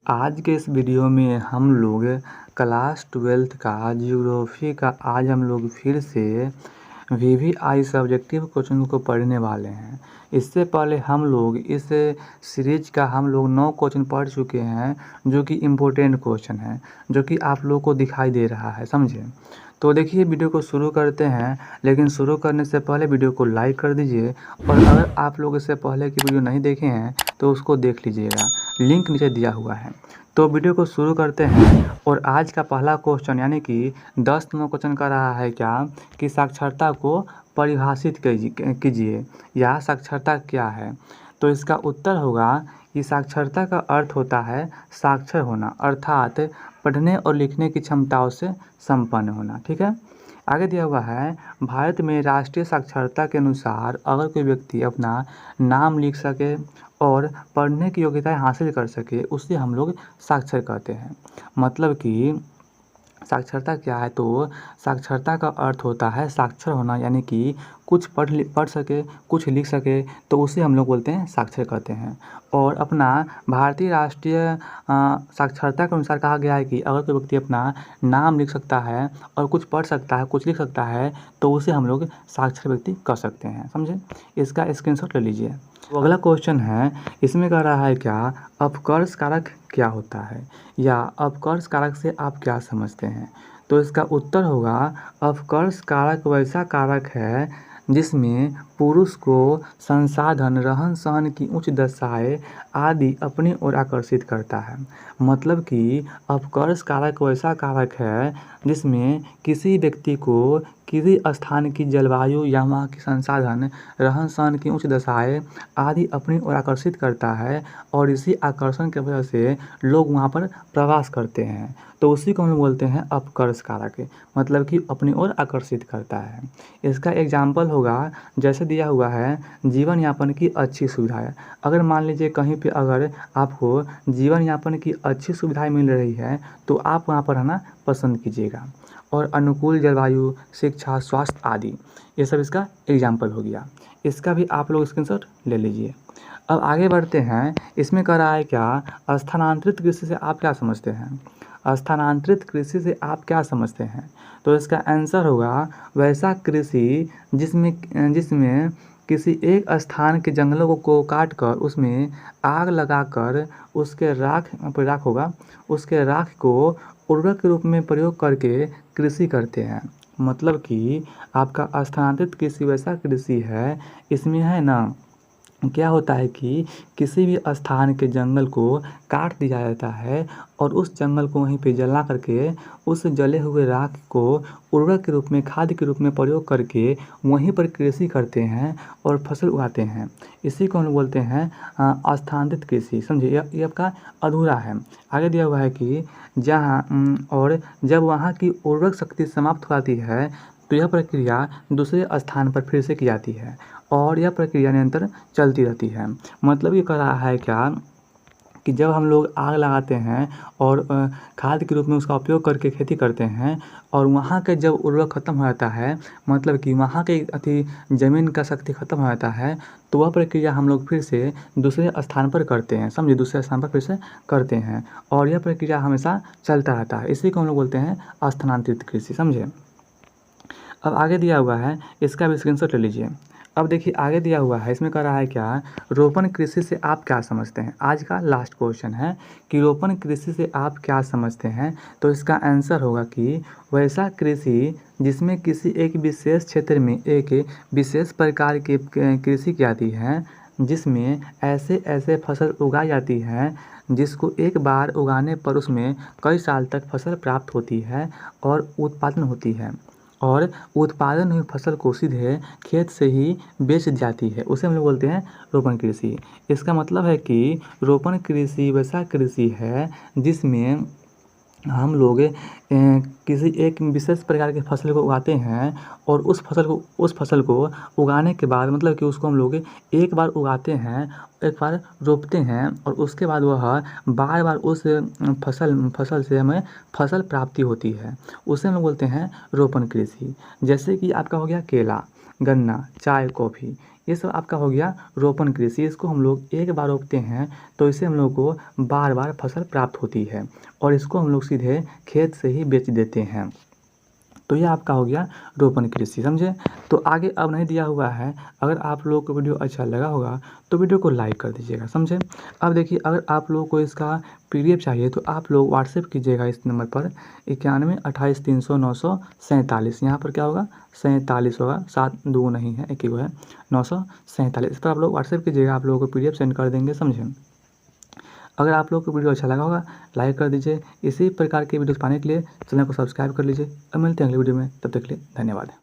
आज के इस वीडियो में हम लोग क्लास 12th का ज्योग्राफी का आज हम लोग फिर से वीवीआई सब्जेक्टिव क्वेश्चन को पढ़ने वाले हैं। इससे पहले हम लोग इस सीरीज का हम लोग 9 क्वेश्चन पढ़ चुके हैं जो कि इम्पोर्टेंट क्वेश्चन है, जो कि आप लोग को दिखाई दे रहा है, समझे। तो देखिए वीडियो को शुरू करते हैं, लेकिन शुरू करने से पहले वीडियो को लाइक कर दीजिए और अगर आप लोग इससे पहले की वीडियो नहीं देखे हैं तो उसको देख लीजिएगा, लिंक नीचे दिया हुआ है। तो वीडियो को शुरू करते हैं और आज का पहला क्वेश्चन यानी कि 10 नंबर क्वेश्चन का रहा है क्या कि साक्षरता को परिभाषित कीजिए या साक्षरता क्या है। तो इसका उत्तर होगा कि साक्षरता का अर्थ होता है साक्षर होना, अर्थात पढ़ने और लिखने की क्षमताओं से संपन्न होना। ठीक है, आगे दिया हुआ है भारत में राष्ट्रीय साक्षरता के अनुसार अगर कोई व्यक्ति अपना नाम लिख सके और पढ़ने की योग्यताएं हासिल कर सके उसे हम लोग साक्षर कहते हैं। मतलब कि साक्षरता क्या है, तो साक्षरता का अर्थ होता है साक्षर होना, यानी कि कुछ पढ़ सके, कुछ लिख सके, तो उसे हम लोग बोलते हैं साक्षर कहते हैं। और अपना भारतीय राष्ट्रीय साक्षरता के अनुसार कहा गया है कि अगर कोई व्यक्ति अपना नाम लिख सकता है और कुछ पढ़ सकता है, कुछ लिख सकता है, तो उसे हम लोग साक्षर व्यक्ति कह सकते हैं, समझे। इसका स्क्रीनशॉट ले लीजिए। तो अगला क्वेश्चन है, इसमें कह रहा है क्या अपकर्ष कारक क्या होता है या अपकर्ष कारक से आप क्या समझते हैं। तो इसका उत्तर होगा अपकर्ष कारक वैसा कारक है जिसमें पुरुष को संसाधन, रहन सहन की उच्च दशाएं आदि अपनी ओर आकर्षित करता है। मतलब कि अपकर्ष कारक वैसा कारक है जिसमें किसी व्यक्ति को किसी स्थान की जलवायु या वहाँ की संसाधन, रहन सहन की उच्च दशाएं आदि अपनी ओर आकर्षित करता है और इसी आकर्षण की वजह से लोग वहाँ पर प्रवास करते हैं, तो उसी को हम लोग बोलते हैं अपकर्ष कारक, मतलब कि अपनी ओर आकर्षित करता है। इसका एग्जाम्पल होगा जैसे दिया हुआ है जीवन यापन की अच्छी सुविधाएं। अगर मान लीजिए कहीं पे अगर आपको जीवन यापन की अच्छी सुविधाएं मिल रही है तो आप वहाँ पर रहना पसंद कीजिएगा। और अनुकूल जलवायु, शिक्षा, स्वास्थ्य आदि, ये सब इसका एग्जाम्पल हो गया। इसका भी आप लोग स्क्रीनशॉट ले लीजिए। अब आगे बढ़ते हैं, इसमें कह रहा है क्या स्थानांतरित कृषि से आप क्या समझते हैं। स्थानांतरित कृषि से आप क्या समझते हैं। तो इसका आंसर होगा वैसा कृषि जिसमें किसी एक स्थान के जंगलों को काट कर उसमें आग लगाकर उसके राख होगा, उसके राख को उर्वरक के रूप में प्रयोग करके कृषि करते हैं। मतलब कि आपका स्थानांतरित कृषि वैसा कृषि है, इसमें है ना क्या होता है कि किसी भी स्थान के जंगल को काट दिया जाता है और उस जंगल को वहीं पे जला करके उस जले हुए राख को उर्वरक के रूप में, खाद के रूप में प्रयोग करके वहीं पर कृषि करते हैं और फसल उगाते हैं। इसी को हम लोग बोलते हैं स्थानांतरित कृषि, समझिए। ये आपका अधूरा है। आगे दिया हुआ है कि और जब वहाँ की उर्वरक शक्ति समाप्त हो जाती है तो यह प्रक्रिया दूसरे स्थान पर फिर से की जाती है और यह प्रक्रिया निरंतर चलती रहती है। मतलब ये कह रहा है क्या कि जब हम लोग आग लगाते हैं और खाद के रूप में उसका उपयोग करके खेती करते हैं और वहाँ के जब उर्वरक ख़त्म हो जाता है, मतलब कि वहाँ के ज़मीन का शक्ति ख़त्म हो जाता है, तो वह प्रक्रिया हम लोग फिर से दूसरे स्थान पर करते हैं, समझिए, दूसरे स्थान पर फिर से करते हैं और यह प्रक्रिया हमेशा चलता रहता है। इसी को हम लोग बोलते हैं स्थानांतरित कृषि, समझे। अब आगे दिया हुआ है, इसका भी स्क्रीनशॉट ले लीजिए। अब देखिए आगे दिया हुआ है, इसमें कह रहा है क्या रोपण कृषि से आप क्या समझते हैं। आज का लास्ट क्वेश्चन है कि रोपण कृषि से आप क्या समझते हैं। तो इसका आंसर होगा कि वैसा कृषि जिसमें किसी एक विशेष क्षेत्र में एक विशेष प्रकार की कृषि की जाती है, जिसमें ऐसे ऐसे फसल उगाई जाती है जिसको एक बार उगाने पर उसमें कई साल तक फसल प्राप्त होती है और उत्पादन होती है और उत्पादन हुई फसल को सीधे खेत से ही बेच जाती है, उसे हम लोग बोलते हैं रोपण कृषि। इसका मतलब है कि रोपण कृषि वैसा कृषि है जिसमें हम लोग किसी एक विशेष प्रकार की फसल को उगाते हैं और उस फसल को उगाने के बाद, मतलब कि उसको हम लोग एक बार उगाते हैं, एक बार रोपते हैं और उसके बाद वह बार बार उस फसल से हमें फसल प्राप्ति होती है, उसे हम लोग बोलते हैं रोपण कृषि। जैसे कि आपका हो गया केला, गन्ना, चाय, कॉफ़ी, ये सब आपका हो गया रोपण कृषि। इसको हम लोग एक बार रोपते हैं तो इससे हम लोग को बार बार फसल प्राप्त होती है और इसको हम लोग सीधे खेत से ही बेच देते हैं। तो ये आपका हो गया रोपण कृषि, समझे। तो आगे अब नहीं दिया हुआ है। अगर आप लोगों को वीडियो अच्छा लगा होगा तो वीडियो को लाइक कर दीजिएगा, समझे। अब देखिए, अगर आप लोगों को इसका PDF चाहिए तो आप लोग व्हाट्सएप कीजिएगा इस नंबर पर 91 28 300 947। यहाँ पर क्या होगा 47 होगा, 7 2 नहीं है, एक ही वो है 947। इस पर आप लोग व्हाट्सएप कीजिएगा, आप लोगों को PDF सेंड कर देंगे, समझे। अगर आप लोग को वीडियो अच्छा लगा होगा लाइक कर दीजिए। इसी प्रकार के वीडियोस पाने के लिए चैनल को सब्सक्राइब कर लीजिए। अब मिलते हैं अगले वीडियो में, तब तक के लिए धन्यवाद।